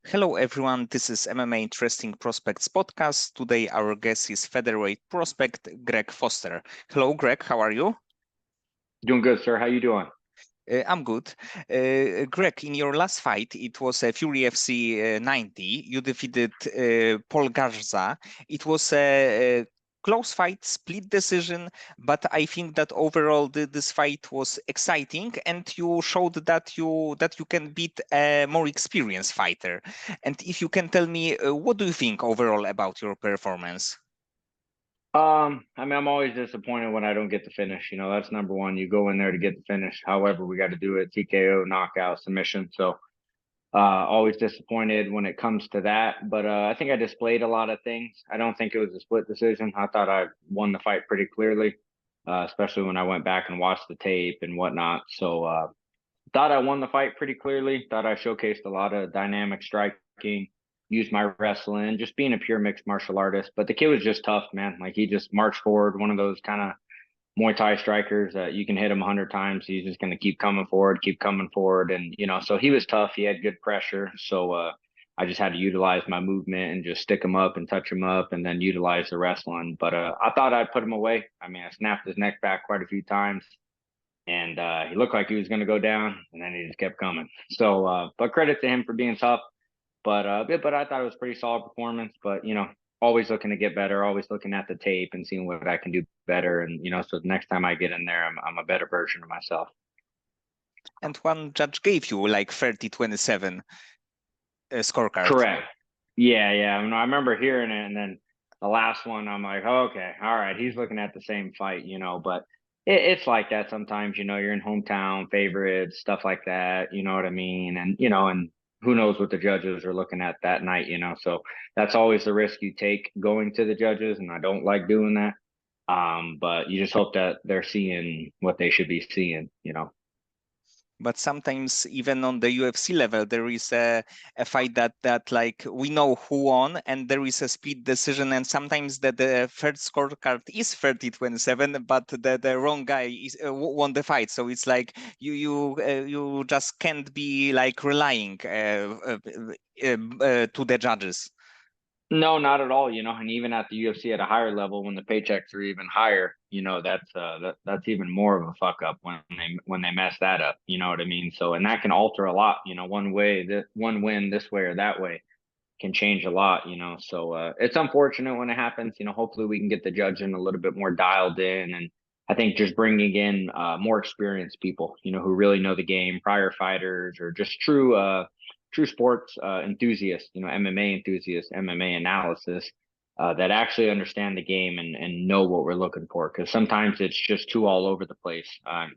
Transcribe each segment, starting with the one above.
Hello everyone, this is MMA Interesting Prospects podcast. Today our guest is featherweight prospect Greg Foster. Hello Greg, how are you? Doing good, sir. How you doing? I'm good. Greg, in your last fight, it was a Fury FC 90. You defeated Paul Garza. It was a close fight, split decision, but I think that overall this fight was exciting, and you showed that you can beat a more experienced fighter. And if you can tell me, what do you think overall about your performance? I'm always disappointed when I don't get the finish. That's number one. You go in there to get the finish. However, we got to do it TKO, knockout, submission. So, always disappointed when it comes to that. But I think I displayed a lot of things. I don't think it was a split decision. I thought I won the fight pretty clearly, especially when I went back and watched the tape and whatnot. So, thought I won the fight pretty clearly. Thought I showcased a lot of dynamic striking, used my wrestling, just being a pure mixed martial artist. But the kid was just tough, man. Like he just marched forward, one of those kind of Muay Thai strikers that you can hit him 100 times. He's just going to keep coming forward, keep coming forward. And, so he was tough. He had good pressure. So, I just had to utilize my movement and just stick him up and touch him up and then utilize the wrestling. But I thought I'd put him away. I mean, I snapped his neck back quite a few times and he looked like he was going to go down, and then he just kept coming. So, but credit to him for being tough. But I thought it was a pretty solid performance. But always looking to get better, always looking at the tape and seeing what I can do better. And so the next time I get in there, I'm a better version of myself. And one judge gave you like 30-27 scorecard. Correct. Yeah. I remember hearing it, and then the last one, I'm like, oh, okay, all right, he's looking at the same fight, but it's like that sometimes. You're in hometown favorites, stuff like that. You know what I mean? And who knows what the judges are looking at that night. So that's always the risk you take going to the judges, and I don't like doing that. But you just hope that they're seeing what they should be seeing. But sometimes even on the UFC level, there is a fight that like we know who won, and there is a split decision, and sometimes the third scorecard is 30-27, but the wrong guy won the fight. So it's like you just can't be like relying to the judges. No, not at all. And even at the UFC at a higher level, when the paychecks are even higher, that's even more of a fuck up when they mess that up. You know what I mean? So, and that can alter a lot. One way, one win this way or that way can change a lot. So it's unfortunate when it happens. Hopefully we can get the judging a little bit more dialed in, and I think just bringing in more experienced people, who really know the game, prior fighters, or just true sports enthusiasts, MMA enthusiasts, MMA analysis that actually understand the game and know what we're looking for. Because sometimes it's just too all over the place. I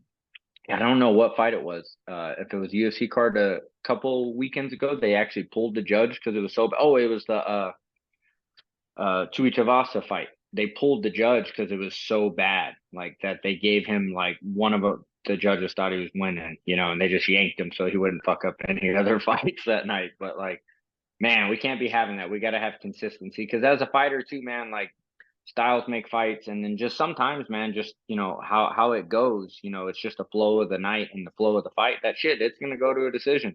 don't know what fight it was. If it was a UFC card a couple weekends ago, they actually pulled the judge because it was so. Oh, it was the Tuivasa fight. They pulled the judge because it was so bad, like that they gave him like one of the judges thought he was winning, and they just yanked him so he wouldn't fuck up any other fights that night. But like, man, we can't be having that. We got to have consistency because as a fighter too, man, like styles make fights, and then just sometimes, man, just how it goes. It's just the flow of the night and the flow of the fight. That shit, it's gonna go to a decision.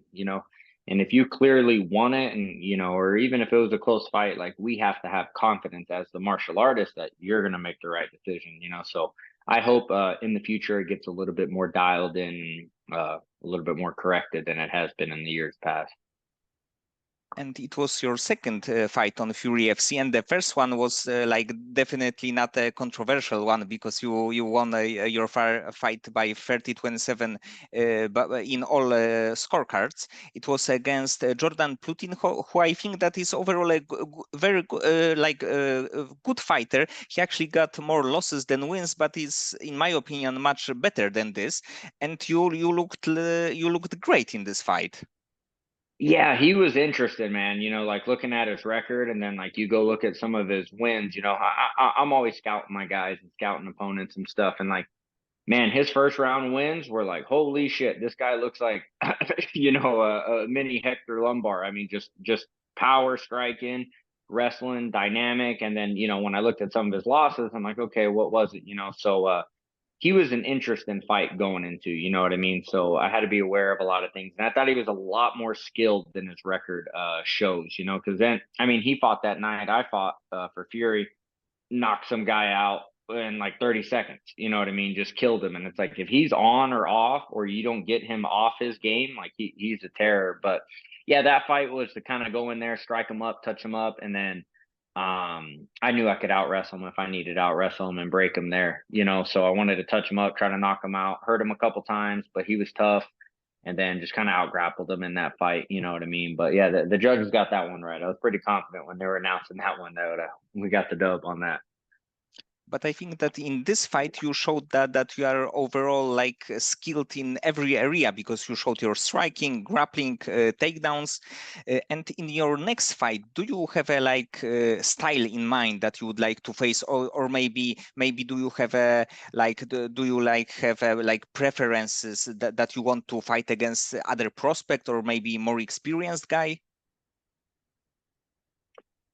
And if you clearly won it, and or even if it was a close fight, like we have to have confidence as the martial artist that you're gonna make the right decision. So I hope in the future it gets a little bit more dialed in, a little bit more corrected than it has been in the years past. And it was your second fight on Fury FC, and the first one was like definitely not a controversial one because you won your fight by 30-27 but in all scorecards. It was against Jordan Plutin, who I think that is overall a very good fighter. He actually got more losses than wins, but is, in my opinion, much better than this. And you looked great in this fight. Yeah, he was interested, man. Like looking at his record, and then like you go look at some of his wins. I'm always scouting my guys and scouting opponents and stuff, and like, man, his first round wins were like, holy shit, this guy looks like, a mini Hector Lombard. I mean, just power striking, wrestling, dynamic, and then when I looked at some of his losses, I'm like, okay, what was it? So he was an interesting fight going into, you know what I mean? So I had to be aware of a lot of things. And I thought he was a lot more skilled than his record shows, you know, because then, I mean, he fought that night. I fought for Fury, knocked some guy out in like 30 seconds, you know what I mean? Just killed him. And it's like, if he's on or off, or you don't get him off his game, like he's a terror. But yeah, that fight was to kind of go in there, strike him up, touch him up, and then I knew I could out wrestle him if I needed to out wrestle him and break him there, you know. So I wanted to touch him up, try to knock him out, hurt him a couple times, but he was tough, and then just kind of out grappled him in that fight, you know what I mean? But yeah, the judges got that one right. I was pretty confident when they were announcing that one that we got the dub on that. But I think that in this fight you showed that you are overall like skilled in every area, because you showed your striking, grappling, takedowns. And in your next fight, do you have a like style in mind that you would like to face, or maybe do you have a like do you like have a, like preferences that you want to fight against other prospect or maybe more experienced guy?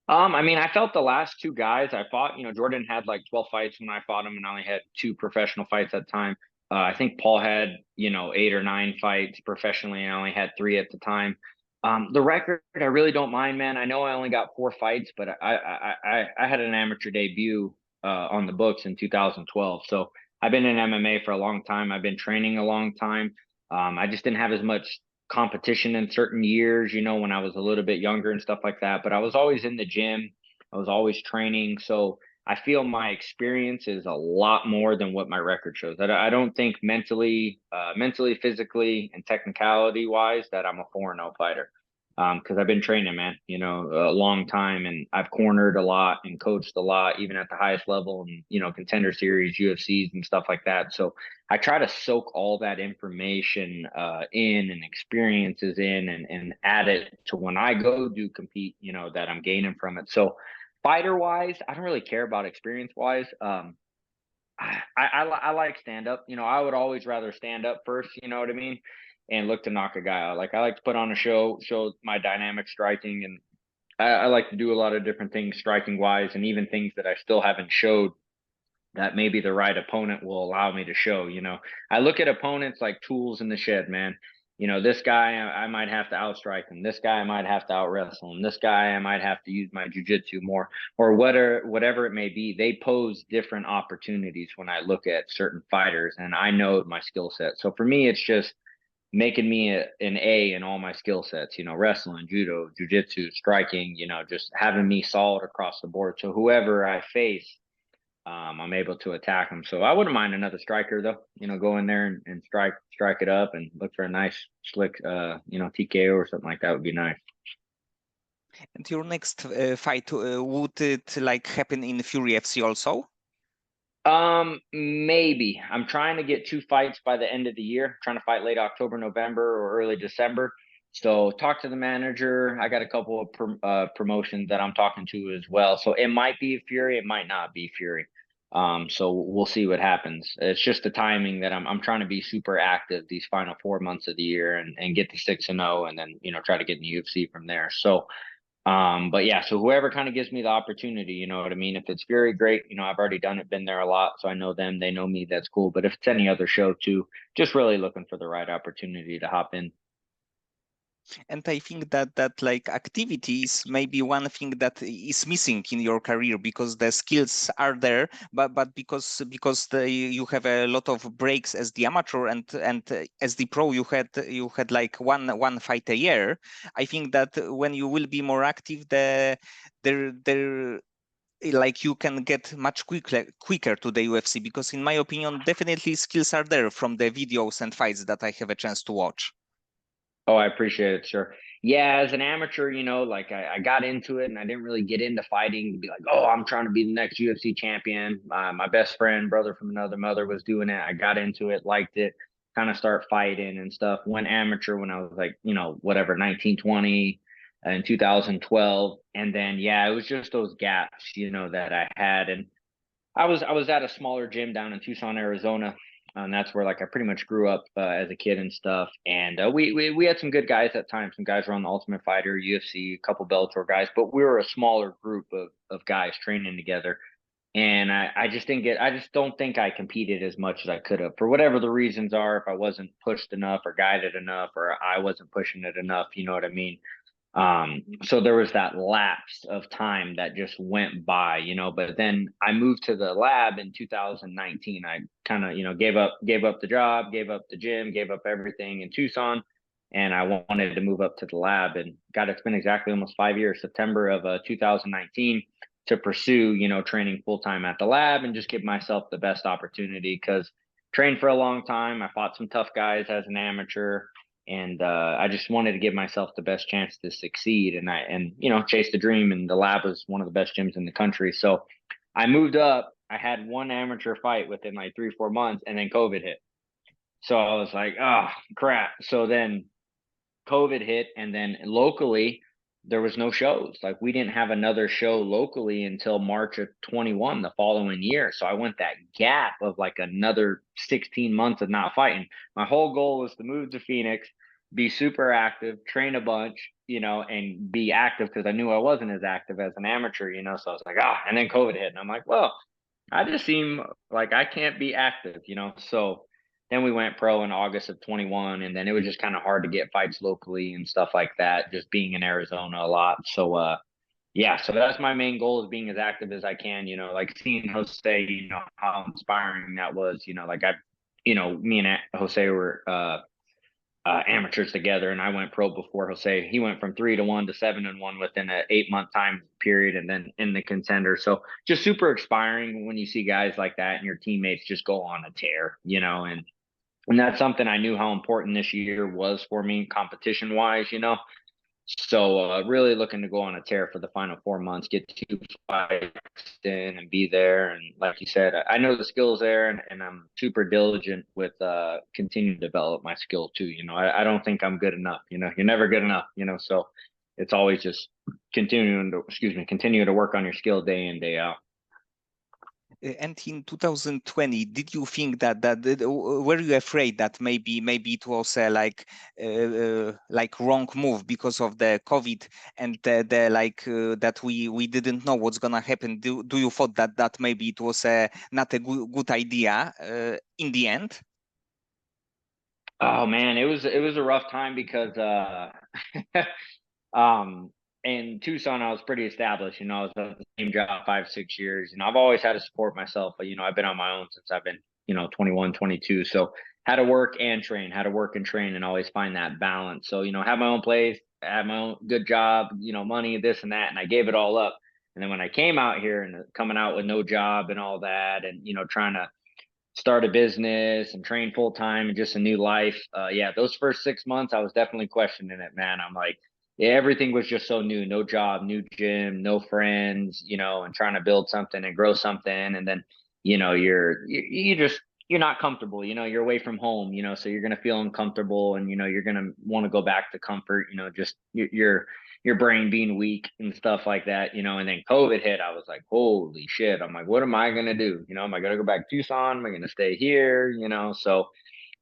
I mean, I felt the last two guys I fought, you know, Jordan had like 12 fights when I fought him, and I only had two professional fights at the time. I think Paul had, you know, 8 or 9 fights professionally, and I only had 3 at the time. The record, I really don't mind, man. I know I only got 4 fights, but I had an amateur debut on the books in 2012. So I've been in MMA for a long time. I've been training a long time. I just didn't have as much competition in certain years, you know, when I was a little bit younger and stuff like that. But I was always in the gym, I was always training. So I feel my experience is a lot more than what my record shows. I don't think mentally, physically, and technicality wise that I'm a 4-0 fighter. Because I've been training, man, you know, a long time, and I've cornered a lot and coached a lot, even at the highest level, and you know, contender series, UFCs, and stuff like that. So I try to soak all that information in and experiences in, and add it to when I go do compete, you know, that I'm gaining from it. So fighter wise, I don't really care about experience wise. I like stand up. You know, I would always rather stand up first, you know what I mean? And look to knock a guy out. Like I like to put on a show my dynamic striking, and I like to do a lot of different things striking wise, and even things that I still haven't showed that maybe the right opponent will allow me to show. You know, I look at opponents like tools in the shed, man. You know, this guy I might have to outstrike him. This guy I might have to out wrestle him. This guy I might have to use my jujitsu more, or whatever it may be. They pose different opportunities when I look at certain fighters, and I know my skill set. So for me, it's just making me an A in all my skill sets. You know, wrestling, judo, jujitsu, striking. You know, just having me solid across the board. So whoever I face, I'm able to attack them. So I wouldn't mind another striker though. You know, go in there and strike it up and look for a nice slick, you know, TKO or something like that would be nice. And your next fight, would it like happen in Fury FC also? Maybe. I'm trying to get 2 fights by the end of the year. I'm trying to fight late October, November, or early December. So talk to the manager. I got a couple of promotions that I'm talking to as well. So it might be Fury, it might not be Fury. So we'll see what happens. It's just the timing that I'm trying to be super active these final 4 months of the year, and get to 6-0, and then, you know, try to get in the UFC from there. So but yeah, so whoever kind of gives me the opportunity, you know what I mean? If it's Fury, great. You know, I've already done it, been there a lot, so I know them, they know me, that's cool. But if it's any other show too, just really looking for the right opportunity to hop in. And I think that like activity is maybe one thing that is missing in your career, because the skills are there, but because you have a lot of breaks as the amateur, and as the pro you had like one fight a year. I think that when you will be more active, there like you can get much quicker to the UFC, because in my opinion definitely skills are there from the videos and fights that I have a chance to watch. Oh, I appreciate it, sir. Yeah, as an amateur, you know, like I got into it, and I didn't really get into fighting to be like, oh, I'm trying to be the next UFC champion. My best friend, brother from another mother, was doing it. I got into it, liked it, kind of start fighting and stuff. Went amateur when I was like, you know, whatever, 19, 20, in 2012. And then, yeah, it was just those gaps, you know, that I had. And I was at a smaller gym down in Tucson, Arizona, and that's where like I pretty much grew up as a kid and stuff. And we had some good guys at times. Some guys were on the Ultimate Fighter, UFC, a couple Bellator guys, but we were a smaller group of guys training together. And I just didn't get, I just don't think I competed as much as I could have for whatever the reasons are. If I wasn't pushed enough or guided enough, or I wasn't pushing it enough, you know what I mean? So there was that lapse of time that just went by, but then I moved to the lab in 2019. I kind of, gave up the job, gave up the gym, gave up everything in Tucson. And I wanted to move up to the lab, and God, it's been exactly almost 5 years, September of 2019, to pursue, training full time at the lab and just give myself the best opportunity, because trained for a long time. I fought some tough guys as an amateur, and I just wanted to give myself the best chance to succeed, and chase the dream. And the lab was one of the best gyms in the country, so I moved up. I had one amateur fight within like 3-4 months, and then COVID hit. So I was like, oh crap. So then COVID hit, and then locally there was no shows. Like, we didn't have another show locally until March of 21, the following year. So I went that gap of like another 16 months of not fighting. My whole goal was to move to Phoenix, be super active, train a bunch, and be active, because I knew I wasn't as active as an amateur, so I was like, and then COVID hit, and I'm like, well, I just seem like I can't be active, so then we went pro in August of 21, and then it was just kind of hard to get fights locally and stuff like that, just being in Arizona a lot. So yeah, so that's my main goal, is being as active as I can, like seeing Jose, how inspiring that was, like me and Jose were amateurs together, and I went pro before Jose. He went from 3-1 to 7-1 within an 8-month time period, and then in the contender. So just super inspiring when you see guys like that and your teammates just go on a tear, and that's something I knew how important this year was for me, competition wise, So really looking to go on a tear for the final 4 months, get 2 fights in and be there. And like you said, I know the skills there, and I'm super diligent with continuing to develop my skill too. I don't think I'm good enough. You're never good enough. So it's always just continue to work on your skill day in, day out. And in 2020, did you think that were you afraid that maybe it was like wrong move because of the COVID, and the like that we didn't know what's gonna happen? Do you thought that maybe it was not a good idea in the end? Oh man, it was a rough time, because Um, in Tucson, I was pretty established. I was at the same job 5-6 years. I've always had to support myself, but I've been on my own since I've been 21, 22. So had to work and train, had to work and train, and always find that balance. So have my own place, have my own good job, money, this and that, and I gave it all up. And then when I came out here and coming out with no job and all that, and trying to start a business and train full time and just a new life. Yeah, those first 6 months, I was definitely questioning it, man. I'm like, yeah, everything was just so new, no job, new gym, no friends, and trying to build something and grow something. And then, you're not comfortable, you're away from home, so you're going to feel uncomfortable, and, you're going to want to go back to comfort, just your brain being weak and stuff like that, and then COVID hit. I was like, holy shit. I'm like, what am I going to do? Am I going to go back to Tucson? Am I going to stay here? So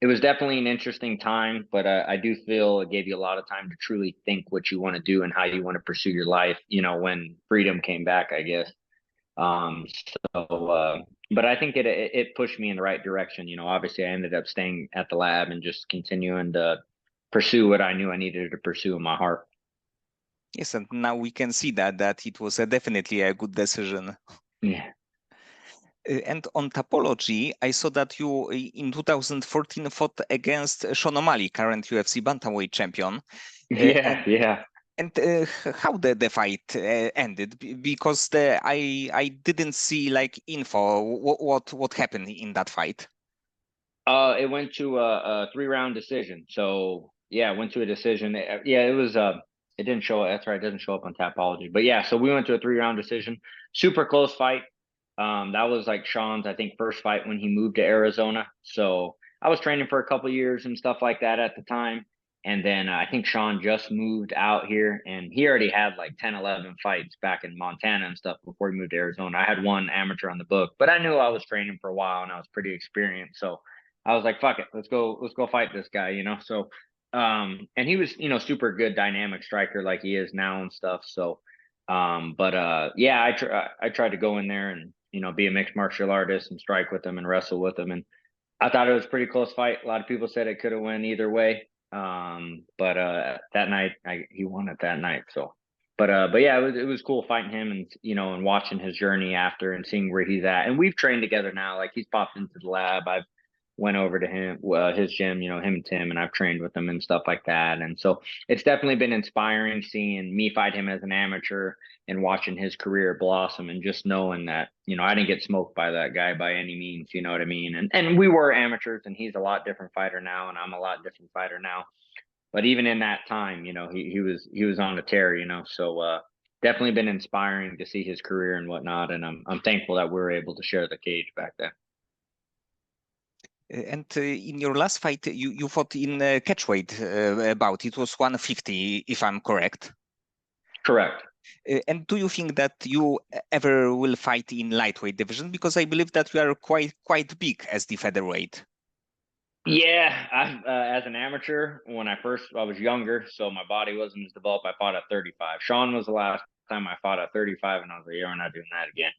it was definitely an interesting time, but I do feel it gave you a lot of time to truly think what you want to do and how you want to pursue your life, when freedom came back, I guess. Um, so, but I think it pushed me in the right direction. Obviously I ended up staying at the lab and just continuing to pursue what I knew I needed to pursue in my heart. Yes, and now we can see that it was definitely a good decision. Yeah. And on topology, I saw that you in 2014 fought against Sean O'Malley, current UFC bantamweight champion. Yeah, yeah. And how the fight ended? Because I didn't see like info. What happened in that fight? It went to a 3-round decision. So yeah, it went to a decision. Yeah, it was. It didn't show. That's right. It doesn't show up on Tapology. But yeah, so we went to a 3-round decision. Super close fight. That was like Sean's, I think, first fight when he moved to Arizona. So I was training for a couple years and stuff like that at the time. And then I think Sean just moved out here, and he already had like 10, 11 fights back in Montana and stuff before he moved to Arizona. I had one amateur on the book, but I knew I was training for a while and I was pretty experienced. So I was like, fuck it, let's go fight this guy, So, and he was, super good dynamic striker like he is now and stuff. So, but yeah, I tried to go in there and be a mixed martial artist and strike with him and wrestle with him. And I thought it was a pretty close fight. A lot of people said it could have went either way. But that night he won it that night. So, but yeah, it was cool fighting him and and watching his journey after and seeing where he's at. And we've trained together now. Like he's popped into the lab. I've went over to his gym, him and Tim, and I've trained with him and stuff like that. And so it's definitely been inspiring seeing me fight him as an amateur and watching his career blossom and just knowing that, I didn't get smoked by that guy by any means, you know what I mean? And we were amateurs and he's a lot different fighter now and I'm a lot different fighter now. But even in that time, he was on a tear, so definitely been inspiring to see his career and whatnot. And I'm thankful that we were able to share the cage back then. And in your last fight, you fought in catchweight bout. It was 150, if I'm correct. Correct. And do you think that you ever will fight in lightweight division? Because I believe that you are quite big as the featherweight. Yeah, as an amateur, when I was younger, so my body wasn't as developed. I fought at 35. Sean was the last time I fought at 35, and I was like, yeah, we're not doing that again.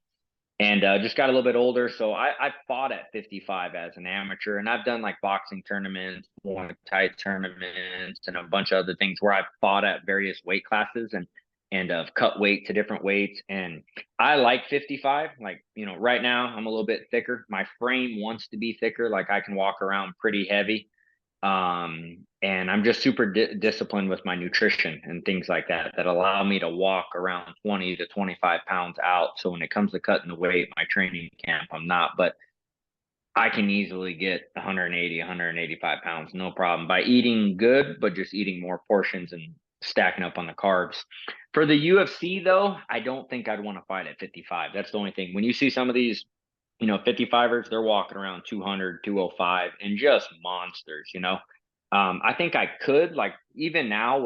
And just got a little bit older, so I fought at 55 as an amateur, and I've done like boxing tournaments, Muay Thai tournaments, and a bunch of other things where I've fought at various weight classes and cut weight to different weights. And I like 55. Like, right now I'm a little bit thicker. My frame wants to be thicker. Like I can walk around pretty heavy. And I'm just super disciplined with my nutrition and things like that allow me to walk around 20 to 25 pounds out. So when it comes to cutting the weight, my training camp, I'm not, but I can easily get 180, 185 pounds, no problem, by eating good, but just eating more portions and stacking up on the carbs. For the UFC, though, I don't think I'd want to fight at 55. That's the only thing. When you see some of these 55ers, they're walking around 200, 205 and just monsters. I think I could, like, even now,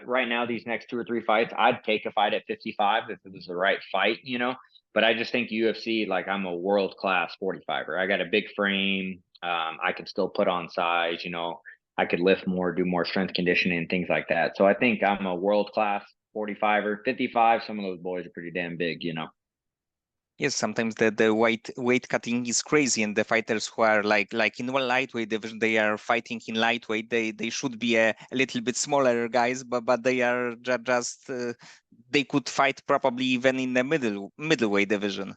right now, these next 2 or 3 fights, I'd take a fight at 55 if it was the right fight. But I just think UFC, like, I'm a world class 45er. I got a big frame. I could still put on size, I could lift more, do more strength conditioning and things like that. So I think I'm a world class 45er. 55, some of those boys are pretty damn big. Yes, sometimes the weight cutting is crazy, and the fighters who are like in one lightweight division, they are fighting in lightweight. They should be a little bit smaller guys, but they are just they could fight probably even in the middleweight division.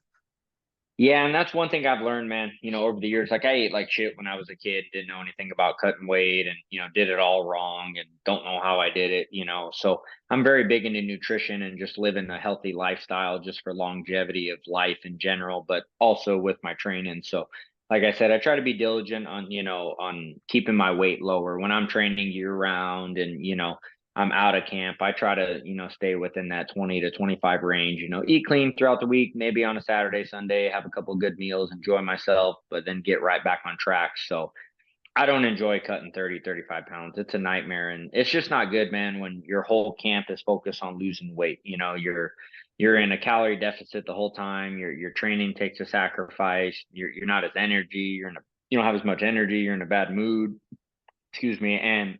Yeah, and that's one thing I've learned, man, over the years. Like I ate like shit when I was a kid, didn't know anything about cutting weight and, did it all wrong and don't know how I did it. So I'm very big into nutrition and just living a healthy lifestyle just for longevity of life in general, but also with my training. So like I said, I try to be diligent on keeping my weight lower when I'm training year round and, I'm out of camp. I try to, stay within that 20 to 25 range, eat clean throughout the week, maybe on a Saturday, Sunday, have a couple of good meals, enjoy myself, but then get right back on track. So I don't enjoy cutting 30, 35 pounds. It's a nightmare. And it's just not good, man, when your whole camp is focused on losing weight. You're in a calorie deficit the whole time. Your training takes a sacrifice. You're not as energy. You don't have as much energy. You're in a bad mood. Excuse me. And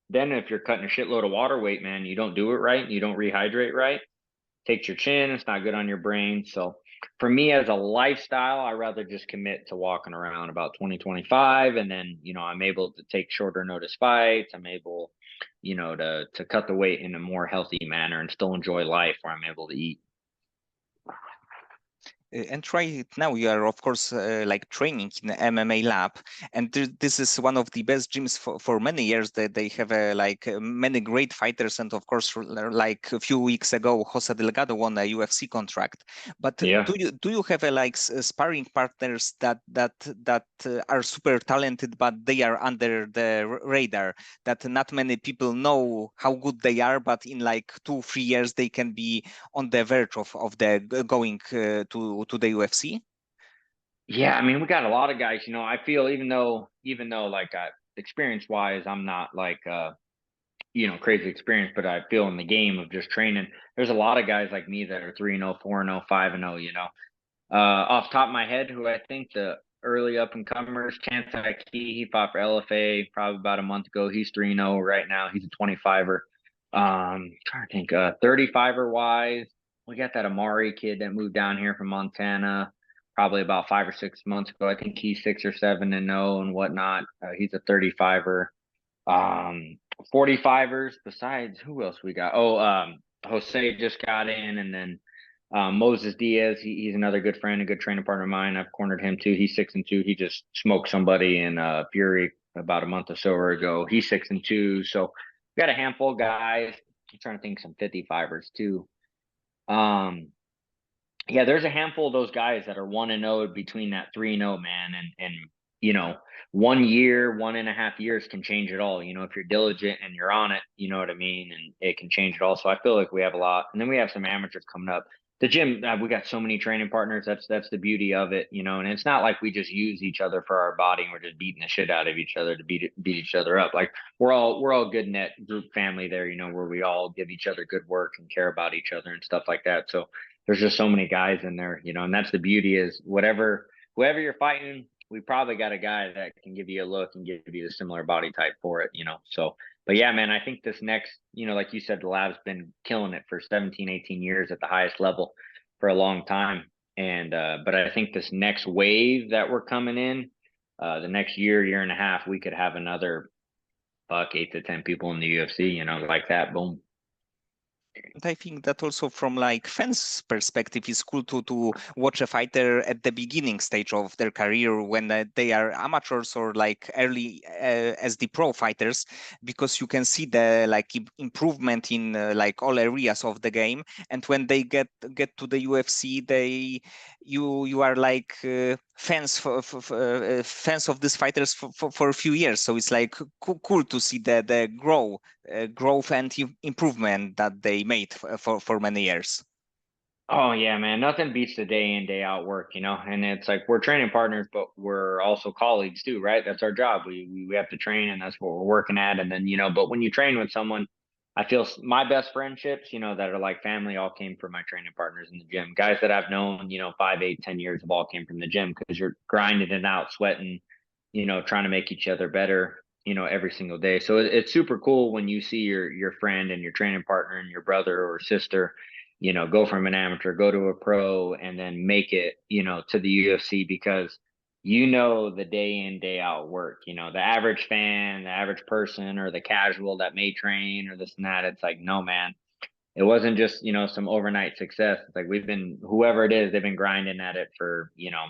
then if you're cutting a shitload of water weight, man, you don't do it right and you don't rehydrate right, takes your chin, it's not good on your brain. So for me as a lifestyle, I rather just commit to walking around about 2025 and then, I'm able to take shorter notice fights. I'm able, to cut the weight in a more healthy manner and still enjoy life where I'm able to eat. And right now you are of course like training in the MMA lab, and this is one of the best gyms for many years. That they have many great fighters, and of course like a few weeks ago Jose Delgado won a UFC contract. But Yeah. do you have sparring partners that are super talented but they are under the radar, that not many people know how good they are, but in like 2-3 years they can be on the verge of the going to the UFC? Yeah, I mean, we got a lot of guys, I feel even though like experience wise, I'm not like crazy experience, but I feel in the game of just training, there's a lot of guys like me that are 3-0, 4-0, 5-0. Off the top of my head, who I think the early up and comers, Chance Key, he fought for LFA probably about a month ago. He's 3-0 right now. He's a 25er. Trying to think, 35er wise, we got that Amari kid that moved down here from Montana. probably about 5 or 6 months ago. I think he's 6 or 7-0 and whatnot. He's a 35er. 45ers besides who else we got? Oh, Jose just got in, and then Moses Diaz. He's another good friend, a good training partner of mine. I've cornered him too. He's 6-2. He just smoked somebody in Fury about a month or so ago. He's 6-2. So we got a handful of guys. I'm trying to think some 55ers too. Yeah, there's a handful of those guys that are 1-0 between that 3-0, man. And you know, 1 year, 1.5 years can change it all. You know, if you're diligent and you're on it, you know what I mean? And it can change it all. So I feel like we have a lot. And then we have some amateurs coming up. The gym, we got so many training partners. That's the beauty of it, you know. And it's not like we just use each other for our body and we're just beating the shit out of each other to beat each other up. Like we're all good net group family there, you know, where we all give each other good work and care about each other and stuff like that. So there's just so many guys in there, you know, and that's the beauty is whoever you're fighting, we probably got a guy that can give you a look and give you a similar body type for it, you know. So, but yeah, man, I think this next, you know, like you said, the lab's been killing it for 17, 18 years at the highest level for a long time. And, but I think this next wave that we're coming in, the next year and a half, we could have another 8 to 10 people in the UFC, you know, like that. Boom. And I think that also from like fans' perspective is cool to watch a fighter at the beginning stage of their career when they are amateurs or like early as the pro fighters, because you can see the like improvement in like all areas of the game. And when they get to the UFC, you are like fans fans of these fighters for a few years. So it's like cool to see the growth and improvement that they made for many years. Oh yeah, man. Nothing beats the day in, day out work, you know. And it's like we're training partners, but we're also colleagues too, right? That's our job. We have to train and that's what we're working at. And then, you know, but when you train with someone, I feel my best friendships, you know, that are like family all came from my training partners in the gym. Guys that I've known, you know, 5, 8, 10 years have all came from the gym because you're grinding it out, sweating, you know, trying to make each other better, you know, every single day. So it's super cool when you see your friend and your training partner and your brother or sister, you know, go from an amateur, go to a pro, and then make it, you know, to the UFC because you know the day in, day out work. You know, the average fan, the average person, or the casual that may train or this and that. It's like, no, man, it wasn't just, you know, some overnight success. It's like we've been, whoever it is, they've been grinding at it for, you know,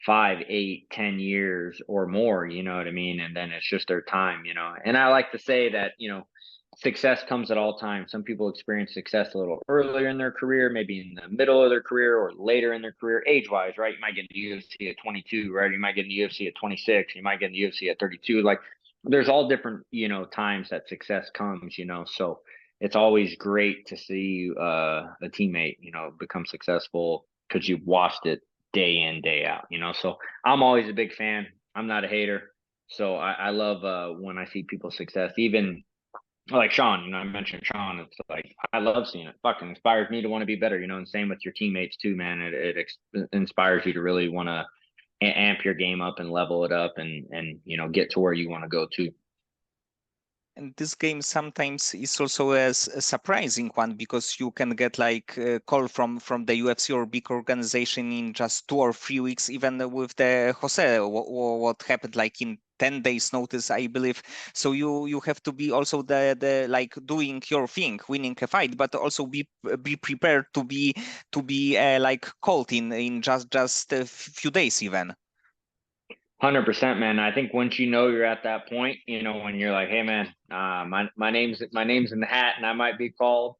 5, 8, 10 years or more, you know what I mean? And then it's just their time, you know. And I like to say that, you know, success comes at all times. Some people experience success a little earlier in their career, maybe in the middle of their career or later in their career, age wise, right? You might get in the UFC at 22, right? You might get in the UFC at 26, you might get in the UFC at 32. Like there's all different, you know, times that success comes, you know. So it's always great to see a teammate, you know, become successful because you've watched it day in, day out, you know. So I'm always a big fan. I'm not a hater. So I love when I see people's success, even like Sean, you know, I mentioned Sean. It's like I love seeing it. Fucking inspires me to want to be better, you know. And same with your teammates too, man. It inspires you to really want to amp your game up and level it up, and you know get to where you want to go to. And this game sometimes is also a surprising one because you can get like a call from the UFC or big organization in just 2 or 3 weeks, even with the Jose, what happened like in 10 days notice, I believe. So you have to be also the like doing your thing, winning a fight, but also be prepared to be like called in just a few days even. 100%, man. I think once you know you're at that point, you know, when you're like, hey, man, my name's in the hat, and I might be called.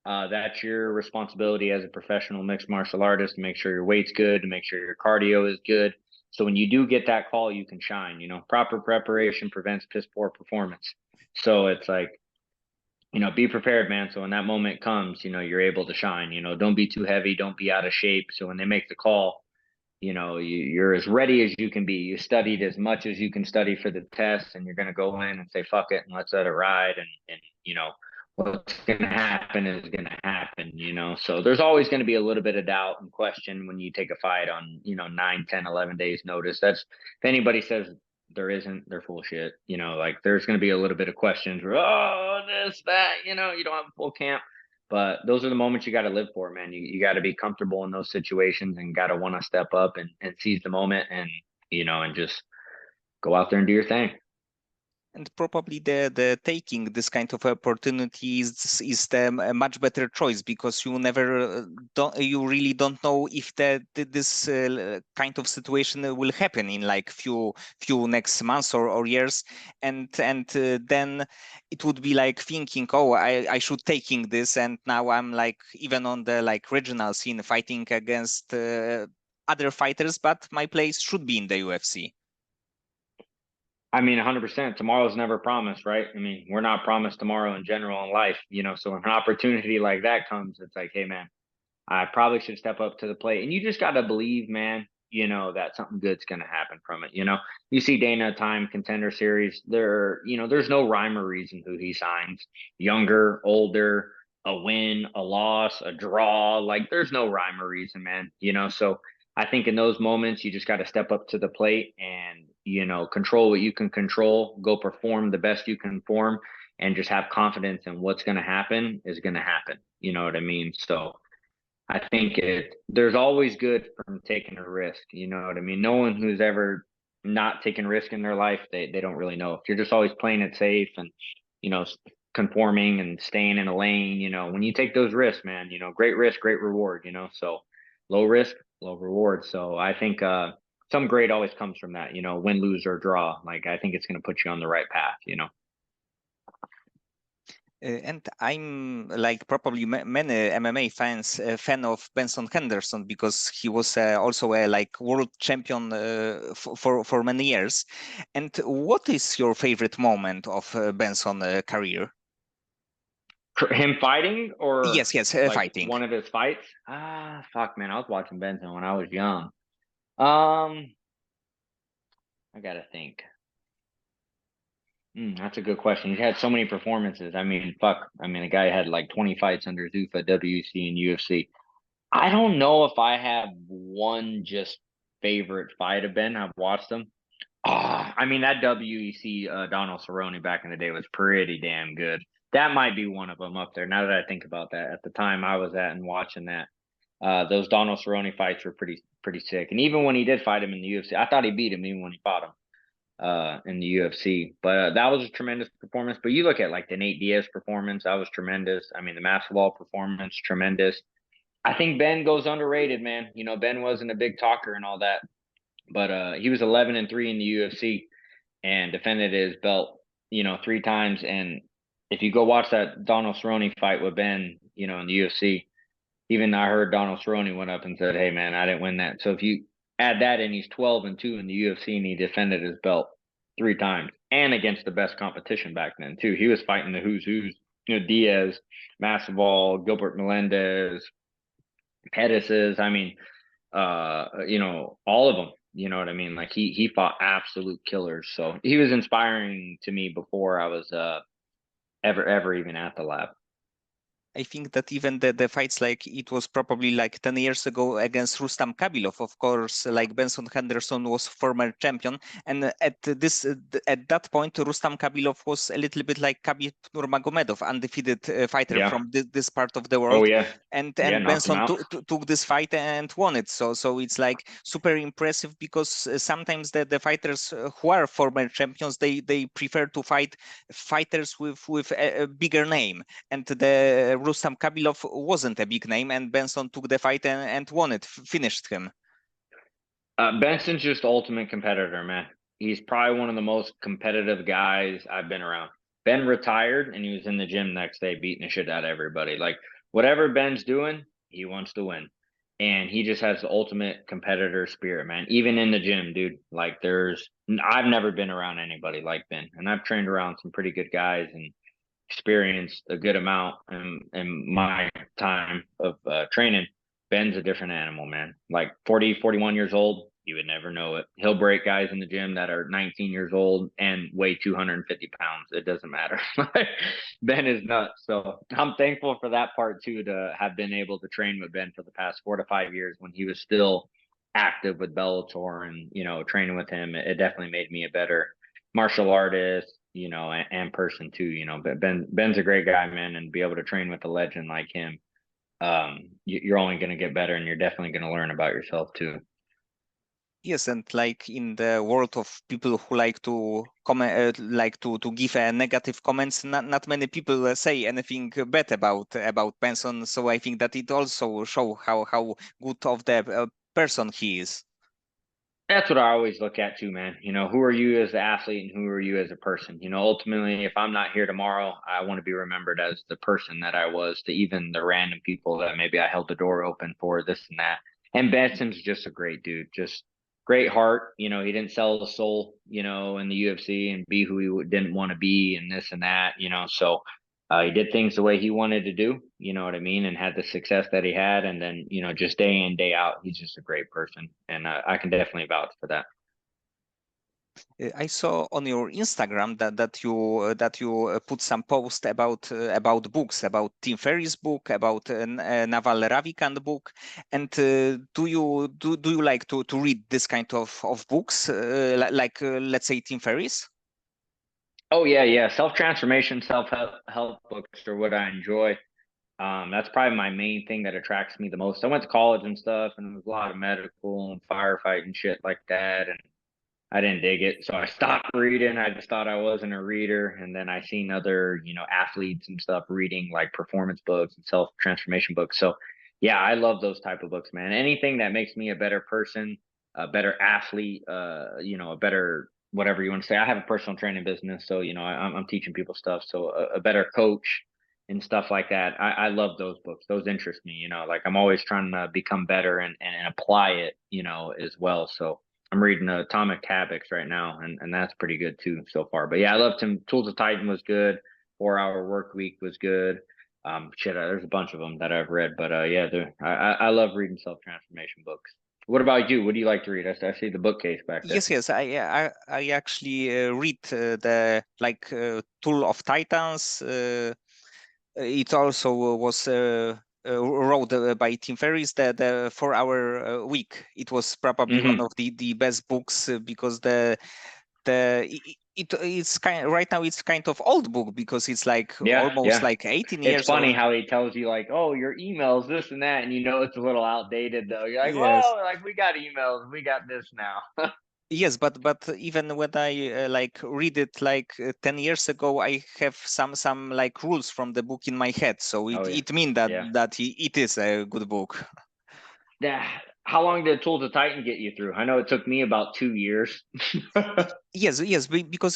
That's your responsibility as a professional mixed martial artist to make sure your weight's good, to make sure your cardio is good. So when you do get that call, you can shine. You know, proper preparation prevents piss poor performance. So it's like, you know, be prepared, man. So when that moment comes, you know, you're able to shine. You know, don't be too heavy, don't be out of shape. So when they make the call, you know, you're as ready as you can be. You studied as much as you can study for the test, and you're going to go in and say, fuck it, and let's let it ride. And, you know, what's going to happen is going to happen, you know? So there's always going to be a little bit of doubt and question when you take a fight on, you know, 9, 10, 11 days notice. That's, if anybody says there isn't, they're full of shit, you know, like there's going to be a little bit of questions where, oh, this, that, you know, you don't have a full camp. But those are the moments you got to live for, man. You got to be comfortable in those situations and got to want to step up and seize the moment and, and just go out there and do your thing. And probably the taking this kind of opportunities is the much better choice, because you never you really don't know if this kind of situation will happen in like few next months or years, and then it would be like thinking, oh, I should taking this, and now I'm like even on the like regional scene fighting against other fighters, but my place should be in the UFC. I mean, 100%. Tomorrow's never promised, right? I mean, we're not promised tomorrow in general in life, So when an opportunity like that comes, it's like, hey, man, I probably should step up to the plate. And you just got to believe, man, that something good's going to happen from it. You see Dana Time Contender Series, there's no rhyme or reason who he signs. Younger, older, a win, a loss, a draw. Like, there's no rhyme or reason, man. So I think in those moments, you just got to step up to the plate and, control what you can control, go perform the best you can perform, and just have confidence in what's going to happen is going to happen. You know what I mean? So I think there's always good from taking a risk. You know what I mean? No one who's ever not taken risk in their life, they don't really know. If you're just always playing it safe and, you know, conforming and staying in a lane, when you take those risks, man, great risk, great reward, so low risk, low reward. So I think, some great always comes from that, win, lose, or draw. Like, I think it's going to put you on the right path. And I'm like probably many MMA fans fan of Benson Henderson, because he was also a like world champion for many years. And what is your favorite moment of Benson career? Him fighting or Yes, like fighting. one of his fights? Fuck, man. I was watching Benson when I was young. Um, I gotta think. That's a good question. He had so many performances. I mean, fuck. I mean, the guy had like 20 fights under Zuffa, WC, and UFC. I don't know if I have one just favorite fight of Ben. I've watched them. I mean, that WEC Donald Cerrone back in the day was pretty damn good. That might be one of them up there. Now that I think about that, at the time I was at and watching that, those Donald Cerrone fights were pretty sick. And even when he did fight him in the UFC, I thought he beat him even when he fought him in the UFC. But that was a tremendous performance. But you look at like the Nate Diaz performance, that was tremendous. I mean, the Masvidal performance, tremendous. I think Ben goes underrated, man. Ben wasn't a big talker and all that, but he was 11-3 in the UFC and defended his belt, 3 times. And if you go watch that Donald Cerrone fight with Ben, in the UFC, even I heard Donald Cerrone went up and said, "Hey, man, I didn't win that." So if you add that in, he's 12-2 in the UFC, and he defended his belt 3 times, and against the best competition back then too. He was fighting the who's, Diaz, Masvidal, Gilbert Melendez, Pettis. I mean, all of them. You know what I mean? Like he fought absolute killers. So he was inspiring to me before I was ever even at the lab. I think that even the fights, like it was probably like 10 years ago against Rustam Kabilov, of course, like Benson Henderson was former champion. And at that point, Rustam Kabilov was a little bit like Khabib Nurmagomedov, undefeated fighter Yeah. from this part of the Oh world. yeah. Yeah. And Knocked him Benson out. took this fight and won it. So it's like super impressive, because sometimes the fighters who are former champions, they prefer to fight fighters with a bigger name, and the Rustam Kabilov wasn't a big name, and Benson took the fight and won it, finished him. Benson's just the ultimate competitor, man. He's probably one of the most competitive guys I've been around. Ben retired and he was in the gym next day beating the shit out of everybody. Like whatever Ben's doing, he wants to win. And he just has the ultimate competitor spirit, man. Even in the gym, dude. Like I've never been around anybody like Ben. And I've trained around some pretty good guys and experienced a good amount in my time of training. Ben's a different animal, man. Like 40, 41 years old, you would never know it. He'll break guys in the gym that are 19 years old and weigh 250 pounds. It doesn't matter. Ben is nuts. So I'm thankful for that part too, to have been able to train with Ben for the past 4 to 5 years when he was still active with Bellator and, training with him. It definitely made me a better martial artist, and person too. But Ben's a great guy, man, and be able to train with a legend like him, you're only going to get better, and you're definitely going to learn about yourself too. Yes, and like in the world of people who like to comment, like to give negative comments, not many people say anything bad about Benson. So I think that it also show how good of the person he is. That's what I always look at too, man. Who are you as an athlete and who are you as a person? Ultimately, if I'm not here tomorrow, I want to be remembered as the person that I was to even the random people that maybe I held the door open for, this and that. And Benson's just a great dude, just great heart. He didn't sell the soul, in the UFC and be who he didn't want to be and this and that, So he did things the way he wanted to do, you know what I mean, and had the success that he had. And then, just day in, day out, he's just a great person. And I can definitely vouch for that. I saw on your Instagram that you put some post about books, about Tim Ferriss' book, about Naval Ravikant book. And do you like to read this kind of books, like let's say Tim Ferriss? Oh yeah, yeah. Self-transformation, self-help books are what I enjoy. That's probably my main thing that attracts me the most. I went to college and stuff, and it was a lot of medical and firefighting shit like that, and I didn't dig it. So I stopped reading. I just thought I wasn't a reader. And then I seen other, athletes and stuff reading like performance books and self-transformation books. So yeah, I love those type of books, man. Anything that makes me a better person, a better athlete, a better whatever you want to say. I have a personal training business, so I'm teaching people stuff. So a better coach and stuff like that. I love those books. Those interest me, like I'm always trying to become better and apply it, as well. So I'm reading Atomic Habits right now, and that's pretty good too so far. But yeah, I loved him. Tools of Titan was good. 4 Hour Work Week was good. There's a bunch of them that I've read, but yeah, I love reading self transformation books. What about you? What do you like to read? I see the bookcase back there. Yes, I actually read the like Tool of Titans. It also was wrote by Tim Ferriss, the 4 Hour Week. It was probably one Mm-hmm. of the best books because it's kind right now it's kind of old book because it's like Yeah, almost yeah. like 18 It's years funny old. how he tells you like, oh, your emails, this and that, and it's a little outdated though. You're like, Yes. whoa, like we got emails, we got this now. Yes, but even when I like read it like 10 years ago, I have some like rules from the book in my head, so it Oh yeah, it means that yeah. it is a good book. Yeah. How long did Tools of Titan get you through? I know it took me about 2 years. Yes, because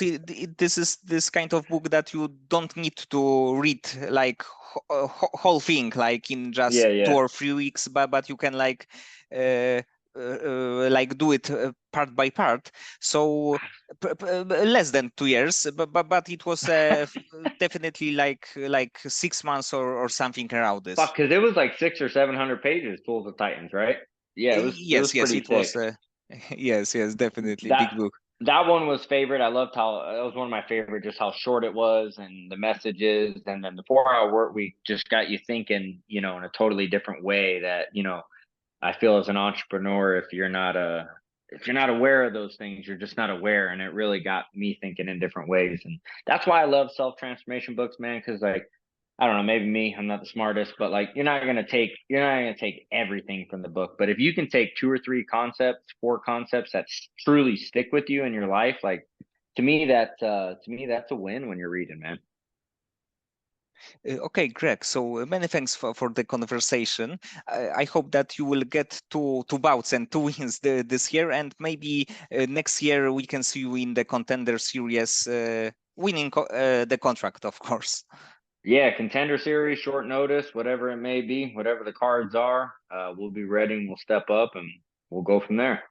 this is this kind of book that you don't need to read like whole thing like in just Yeah, two yeah. or 3 weeks, but you can uh, like do it part by part. So less than 2 years, but it was definitely like 6 months or something around this. Fuck, because it was like 600 or 700 pages, Tools of Titans, right? Yeah, it was Yes, pretty it thick. was. Yes, definitely That big book. that one was favorite. I loved how that was one of my favorite, just how short it was and the messages, and then the 4 Hour Work Week just got you thinking, in a totally different way that, I feel as an entrepreneur, if you're not aware of those things, you're just not aware. And it really got me thinking in different ways. And that's why I love self-transformation books, man. Cause like, I don't know, maybe me, I'm not the smartest, but like you're not gonna take everything from the book. But if you can take 2 or 3 concepts, 4 concepts that truly stick with you in your life, like to me that's a win when you're reading, man. Okay, Greg. So many thanks for the conversation. I hope that you will get two bouts and two wins this year, and maybe next year we can see you in the contender series, winning the contract, of course. Yeah, contender series, short notice, whatever it may be, whatever the cards are, we'll be ready and we'll step up and we'll go from there.